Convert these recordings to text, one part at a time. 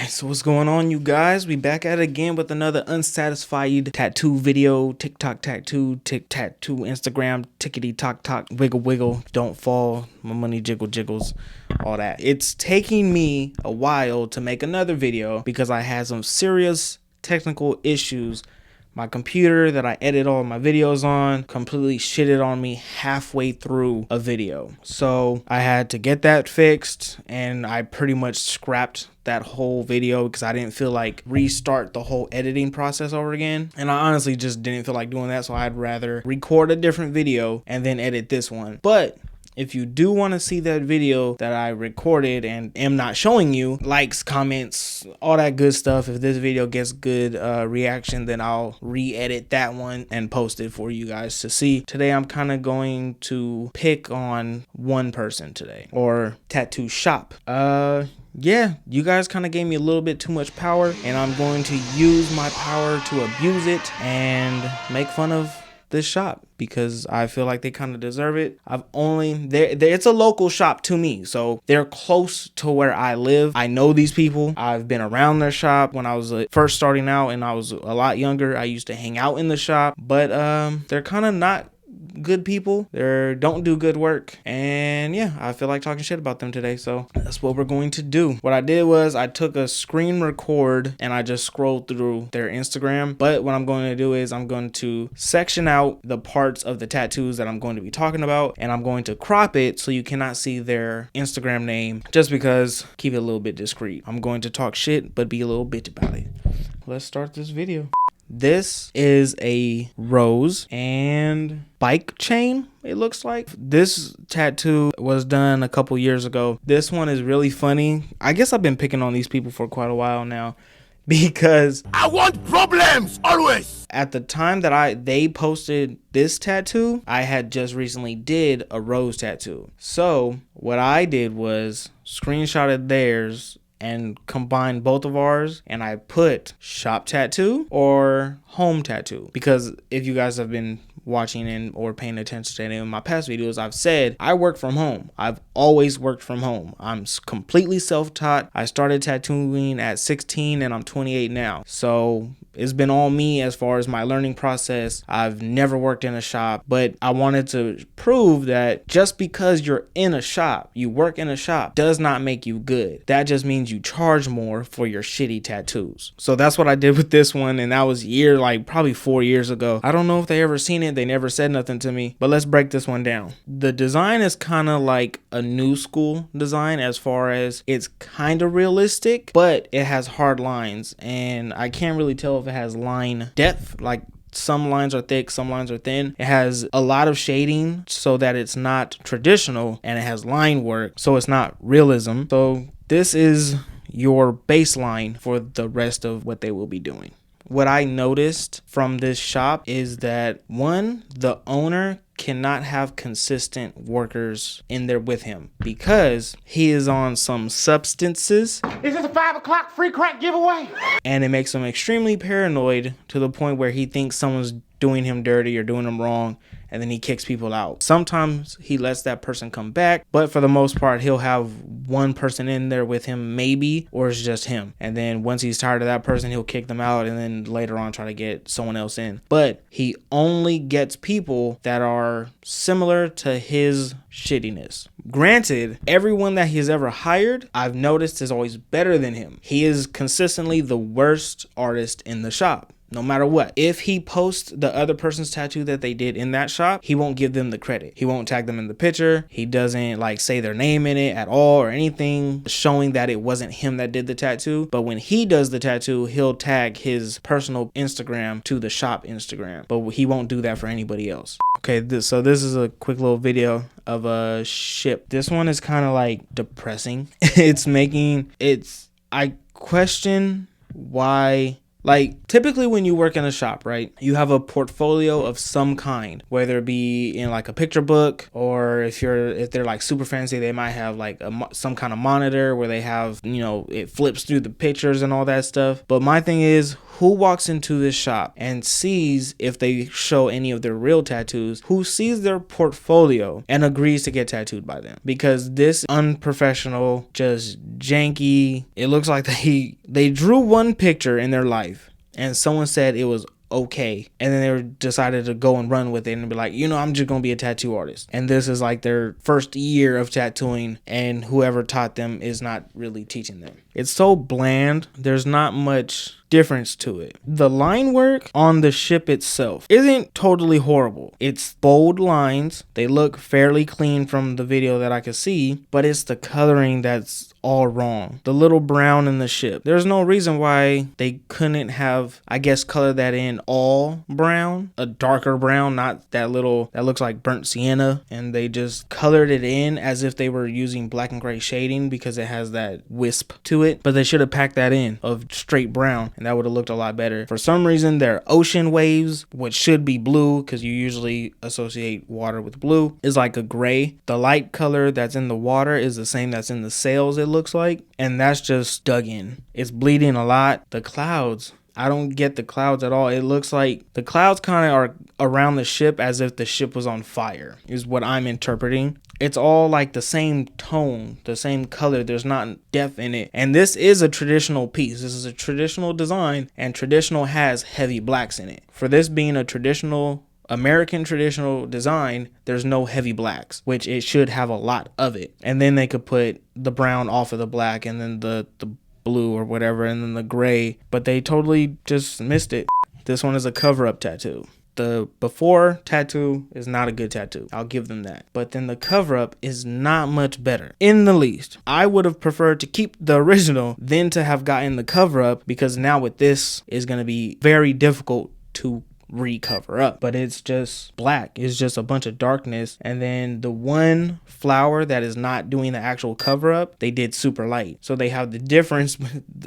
Alright, so what's going on, you guys? We back at it again with another unsatisfied tattoo video. TikTok tattoo, tattoo, Instagram, tickety tock tock, wiggle wiggle, don't fall, my money jiggle jiggles, all that. It's taking me a while to make another video because I had some serious technical issues. My computer that I edit all my videos on completely shitted on me halfway through a video. So I had to get that fixed, and I pretty much scrapped that whole video because I didn't feel like restart the whole editing process over again. And I honestly just didn't feel like doing that, so I'd rather record a different video and then edit this one. But if you do want to see that video that I recorded and am not showing you, likes, comments, all that good stuff, if this video gets good reaction, then I'll re-edit that one and post it for you guys to see. Today I'm kind of going to pick on one person today, or tattoo shop. Yeah, you guys kind of gave me a little bit too much power, and I'm going to use my power to abuse it and make fun of this shop because I feel like they kind of deserve it. It's a local shop to me, so they're close to where I live. I know these people. I've been around their shop when I was first starting out and I was a lot younger. I used to hang out in the shop, but they're kind of not good people. They don't do good work, and yeah, I feel like talking shit about them today, so that's what we're going to do. What I did was I took a screen record and I just scrolled through their Instagram, but what I'm going to do is I'm going to section out the parts of the tattoos that I'm going to be talking about, and I'm going to crop it so you cannot see their Instagram name, just because keep it a little bit discreet. I'm going to talk shit but be a little bitch about it. Let's start this video. This is a rose and bike chain, it looks like. This tattoo was done a couple years ago. This one is really funny. I guess I've been picking on these people for quite a while now because I want problems always. At the time that they posted this tattoo, I had just recently did a rose tattoo. So what I did was screenshotted theirs and combine both of ours, and I put shop tattoo or home tattoo, because if you guys have been watching or paying attention to any of my past videos, I've said I work from home. I've always worked from home. I'm completely self-taught. I started tattooing at 16 and I'm 28 now. So it's been all me as far as my learning process. I've never worked in a shop, but I wanted to prove that just because you're in a shop, you work in a shop, does not make you good. That just means you charge more for your shitty tattoos. So that's what I did with this one, and that was probably 4 years ago. I don't know if they ever seen it. They never said nothing to me, but let's break this one down. The design is kind of like a new school design as far as it's kind of realistic, but it has hard lines, and I can't really tell if it has line depth. Like, some lines are thick, some lines are thin. It has a lot of shading so that it's not traditional, and it has line work so it's not realism. So this is your baseline for the rest of what they will be doing. What I noticed from this shop is that, one, the owner cannot have consistent workers in there with him because he is on some substances. Is this a 5 o'clock free crack giveaway? And it makes him extremely paranoid to the point where he thinks someone's doing him dirty or doing him wrong, and then he kicks people out. Sometimes he lets that person come back, but for the most part, he'll have one person in there with him maybe, or it's just him. And then once he's tired of that person, he'll kick them out and then later on try to get someone else in. But he only gets people that are similar to his shittiness. Granted, everyone that he's ever hired, I've noticed, is always better than him. He is consistently the worst artist in the shop. No matter what. If he posts the other person's tattoo that they did in that shop, he won't give them the credit. He won't tag them in the picture. He doesn't say their name in it at all or anything showing that it wasn't him that did the tattoo. But when he does the tattoo, he'll tag his personal Instagram to the shop Instagram. But he won't do that for anybody else. Okay, so this is a quick little video of a ship. This one is kind of depressing. I question why. Typically when you work in a shop, right, you have a portfolio of some kind, whether it be in a picture book, or if they're super fancy, they might have some kind of monitor where they have, it flips through the pictures and all that stuff. But my thing is, who walks into this shop and sees if they show any of their real tattoos, who sees their portfolio and agrees to get tattooed by them? Because this unprofessional, just janky, it looks like they drew one picture in their life and someone said it was okay, and then they decided to go and run with it and be like, I'm just gonna be a tattoo artist. And this is like their first year of tattooing, and whoever taught them is not really teaching them. It's so bland. There's not much difference to it. The line work on the ship itself isn't totally horrible. It's bold lines. They look fairly clean from the video that I could see, but it's the coloring that's all wrong. The little brown in the ship. There's no reason why they couldn't have, I guess, color that in all brown, a darker brown, not that little that looks like burnt sienna, and they just colored it in as if they were using black and gray shading because it has that wisp to it. But they should have packed that in of straight brown, and that would have looked a lot better. For some reason, their ocean waves, which should be blue because you usually associate water with blue, is like a gray. The light color that's in the water is the same that's in the sails, it looks like, and that's just dug in. It's bleeding a lot. The clouds, I don't get the clouds at all. It looks like the clouds kind of are around the ship as if the ship was on fire, is what I'm interpreting. It's all like the same tone, the same color. There's not depth in it. And this is a traditional piece. This is a traditional design, and traditional has heavy blacks in it. For this being a traditional American traditional design, there's no heavy blacks, which it should have a lot of it. And then they could put the brown off of the black, and then the blue or whatever, and then the gray, but they totally just missed it. This one is a cover-up tattoo. The before tattoo is not a good tattoo. I'll give them that. But then the cover-up is not much better in the least. I would have preferred to keep the original than to have gotten the cover-up, because now with this is going to be very difficult to recover up. But it's just black. It's just a bunch of darkness, and then the one flower that is not doing the actual cover up, they did super light. So they have the difference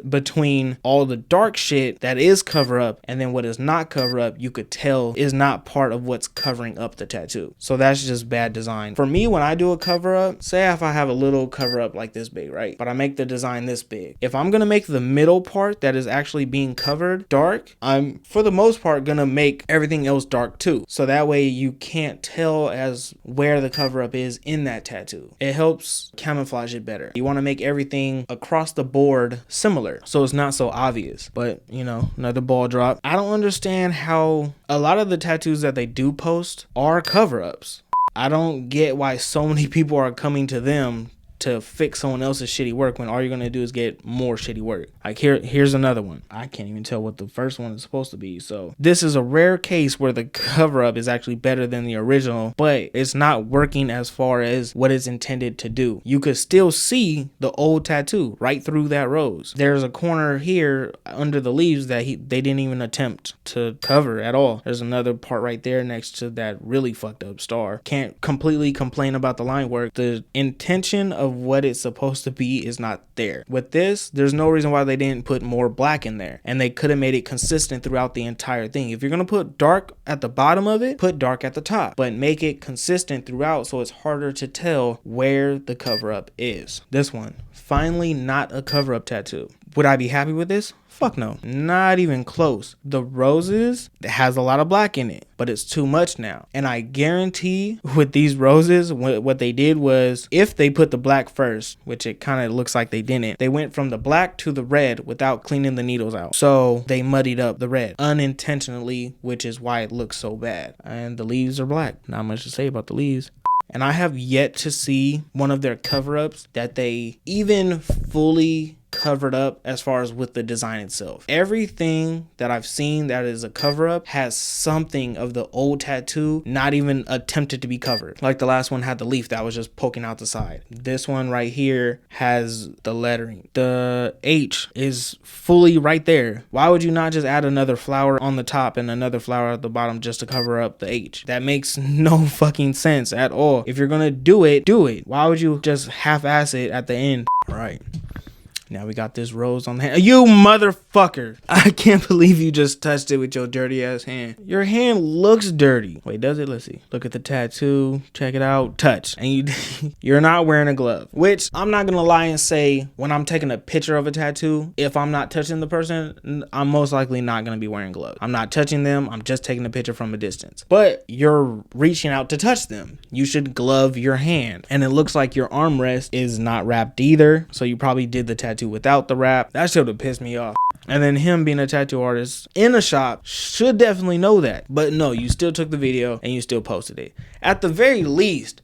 between all the dark shit that is cover up and then what is not cover up. You could tell is not part of what's covering up the tattoo. So that's just bad design. For me, when I do a cover up, say if I have a little cover up like this big, right? But I make the design this big. If I'm gonna make the middle part that is actually being covered dark, I'm for the most part gonna make everything else dark too, so that way you can't tell as where the cover up is in that tattoo. It helps camouflage it better. You want to make everything across the board similar so it's not so obvious. But another ball drop. I don't understand how a lot of the tattoos that they do post are cover-ups. I don't get why so many people are coming to them to fix someone else's shitty work when all you're gonna do is get more shitty work. Like here's another one. I can't even tell what the first one is supposed to be. So this is a rare case where the cover up is actually better than the original, but it's not working as far as what it's intended to do. You could still see the old tattoo right through that rose. There's a corner here under the leaves that they didn't even attempt to cover at all. There's another part right there next to that really fucked up star. Can't completely complain about the line work. The intention of what it's supposed to be is not there. With this, there's no reason why they didn't put more black in there, and they could have made it consistent throughout the entire thing. If you're gonna put dark at the bottom of it, put dark at the top, but make it consistent throughout so it's harder to tell where the cover up is. This one, finally not a cover up tattoo. Would I be happy with this? Fuck no, not even close. The roses, it has a lot of black in it, but it's too much now. And I guarantee with these roses, what they did was, if they put the black first, which it kind of looks like they didn't, they went from the black to the red without cleaning the needles out. So they muddied up the red unintentionally, which is why it looks so bad. And the leaves are black. Not much to say about the leaves. And I have yet to see one of their cover-ups that they even fully covered up as far as with the design itself. Everything that I've seen that is a cover-up has something of the old tattoo not even attempted to be covered. Like the last one had the leaf that was just poking out the side. This one right here has the lettering. The H is fully right there. Why would you not just add another flower on the top and another flower at the bottom just to cover up the H? That makes no fucking sense at all. If you're gonna do it, do it. Why would you just half-ass it at the end? All right. Now we got this rose on the hand. You motherfucker. I can't believe you just touched it with your dirty ass hand. Your hand looks dirty. Wait, does it? Let's see. Look at the tattoo. Check it out. Touch. And you're not wearing a glove. Which I'm not gonna lie and say when I'm taking a picture of a tattoo, if I'm not touching the person, I'm most likely not gonna be wearing gloves. I'm not touching them. I'm just taking a picture from a distance. But you're reaching out to touch them. You should glove your hand. And it looks like your armrest is not wrapped either. So you probably did the tattoo without the wrap. That should have pissed me off. And then him being a tattoo artist in a shop should definitely know that. But no, you still took the video and you still posted it. At the very least,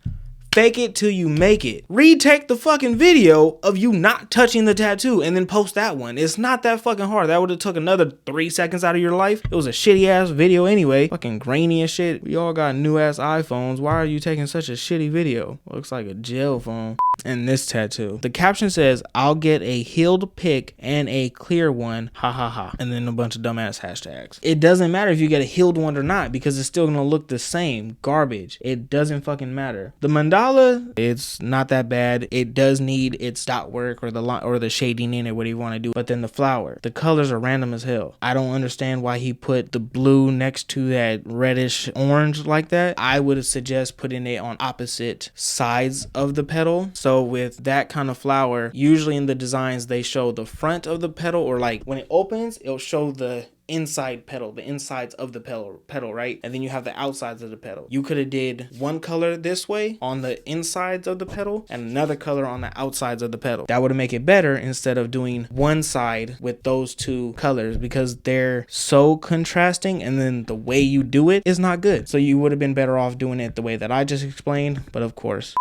fake it till you make it. Retake the fucking video of you not touching the tattoo and then post that one. It's not that fucking hard. That would have took another 3 seconds out of your life. It was a shitty ass video anyway. Fucking grainy as shit. We all got new ass iPhones. Why are you taking such a shitty video? Looks like a jail phone. And this tattoo. The caption says, "I'll get a healed pic and a clear one, ha ha ha." And then a bunch of dumbass hashtags. It doesn't matter if you get a healed one or not because it's still gonna look the same. Garbage. It doesn't fucking matter. The mandala, it's not that bad. It does need its dot work or the line or the shading in it, what do you want to do. But then the flower, the colors are random as hell. I don't understand why he put the blue next to that reddish orange like that. I would suggest putting it on opposite sides of the petal. So with that kind of flower, usually in the designs they show the front of the petal, or like when it opens it'll show the inside petal, the insides of the petal, right? And then you have the outsides of the petal. You could have did one color this way on the insides of the petal and another color on the outsides of the petal. That would make it better instead of doing one side with those two colors because they're so contrasting and then the way you do it is not good. So you would have been better off doing it the way that I just explained, but of course.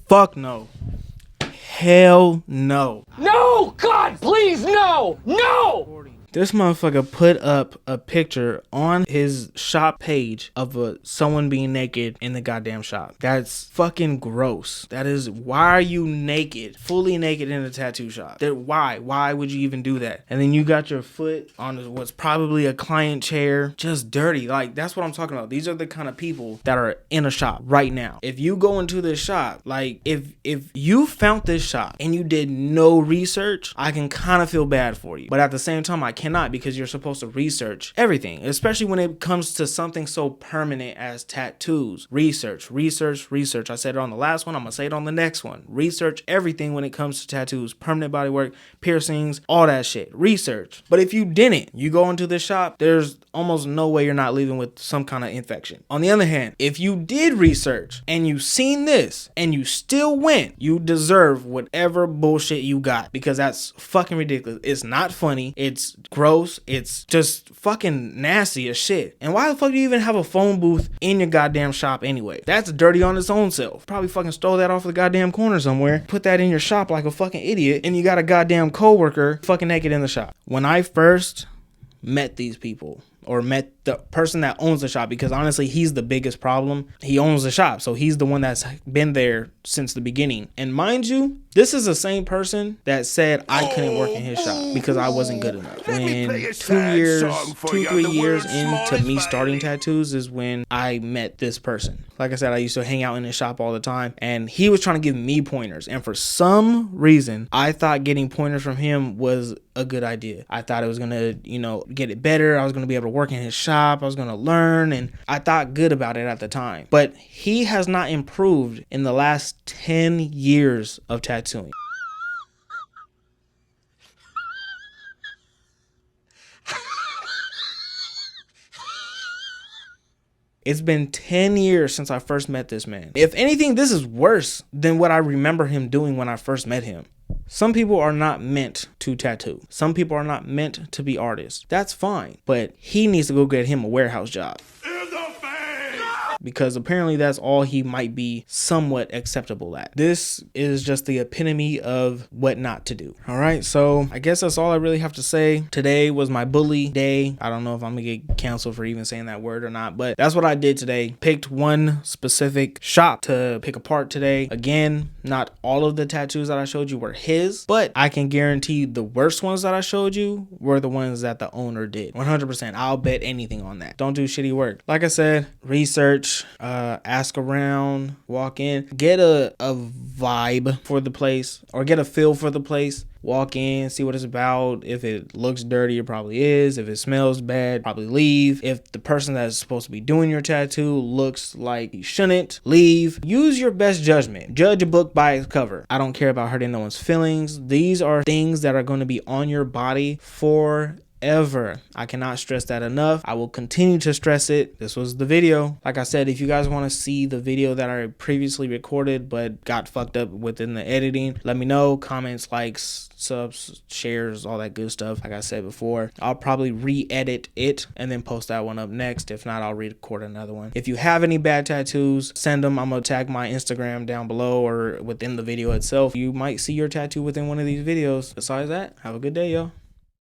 Fuck no. Hell no. No! God, please, no! No! This motherfucker put up a picture on his shop page of someone being naked in the goddamn shop. That's fucking gross. That is, why are you naked, fully naked in a tattoo shop? Why would you even do that? And then you got your foot on what's probably a client chair, just dirty. Like, that's what I'm talking about. These are the kind of people that are in a shop right now. If you go into this shop, like if you found this shop and you did no research, I can kind of feel bad for you. But at the same time, I cannot, because you're supposed to research everything, especially when it comes to something so permanent as tattoos. Research. I said it on the last one, I'm gonna say it on the next one. Research everything when it comes to tattoos, permanent bodywork, piercings, all that shit. Research. But if you didn't, you go into this shop, there's almost no way you're not leaving with some kind of infection. On the other hand, if you did research and you seen this and you still went, you deserve whatever bullshit you got, because that's fucking ridiculous. It's not funny. It's gross. It's just fucking nasty as shit. And why the fuck do you even have a phone booth in your goddamn shop anyway? That's dirty on its own self. Probably fucking stole that off the goddamn corner somewhere, put that in your shop like a fucking idiot, and you got a goddamn coworker fucking naked in the shop. When I first met these people, or met the person that owns the shop, because honestly he's the biggest problem. He owns the shop, so he's the one that's been there since the beginning. And mind you, this is the same person that said I couldn't work in his shop because I wasn't good enough. When 3 years into me starting tattoos is when I met this person. Like I said, I used to hang out in his shop all the time, and he was trying to give me pointers, and for some reason I thought getting pointers from him was a good idea. I thought it was gonna, get it better. I was gonna be able to work in his shop. I was gonna learn, and I thought good about it at the time. But he has not improved in the last 10 years of tattooing. It's been 10 years since I first met this man. If anything, this is worse than what I remember him doing when I first met him. Some people are not meant to tattoo. Some people are not meant to be artists. That's fine. But he needs to go get him a warehouse job. Because apparently that's all he might be somewhat acceptable at. This is just the epitome of what not to do. All right, so I guess that's all I really have to say. Today was my bully day. I don't know if I'm gonna get canceled for even saying that word or not, but that's what I did today. Picked one specific shop to pick apart today. Again, not all of the tattoos that I showed you were his, but I can guarantee the worst ones that I showed you were the ones that the owner did. 100%. I'll bet anything on that. Don't do shitty work. Like I said, research. research, ask around, walk in, get a vibe for the place, or get a feel for the place. Walk in, see what it's about. If it looks dirty, it probably is. If it smells bad, probably leave. If the person that's supposed to be doing your tattoo looks like he shouldn't, leave. Use your best judgment. Judge a book by its cover. I don't care about hurting no one's feelings. These are things that are going to be on your body forever. I cannot stress that enough. I will continue to stress it. This was the video. Like I said, if you guys want to see the video that I previously recorded but got fucked up within the editing, let me know. Comments, likes, subs, shares, all that good stuff. Like I said before, I'll probably re-edit it and then post that one up next. If not, I'll record another one. If you have any bad tattoos, send them. I'm gonna tag my Instagram down below or within the video itself. You might see your tattoo within one of these videos. Besides that, have a good day, yo.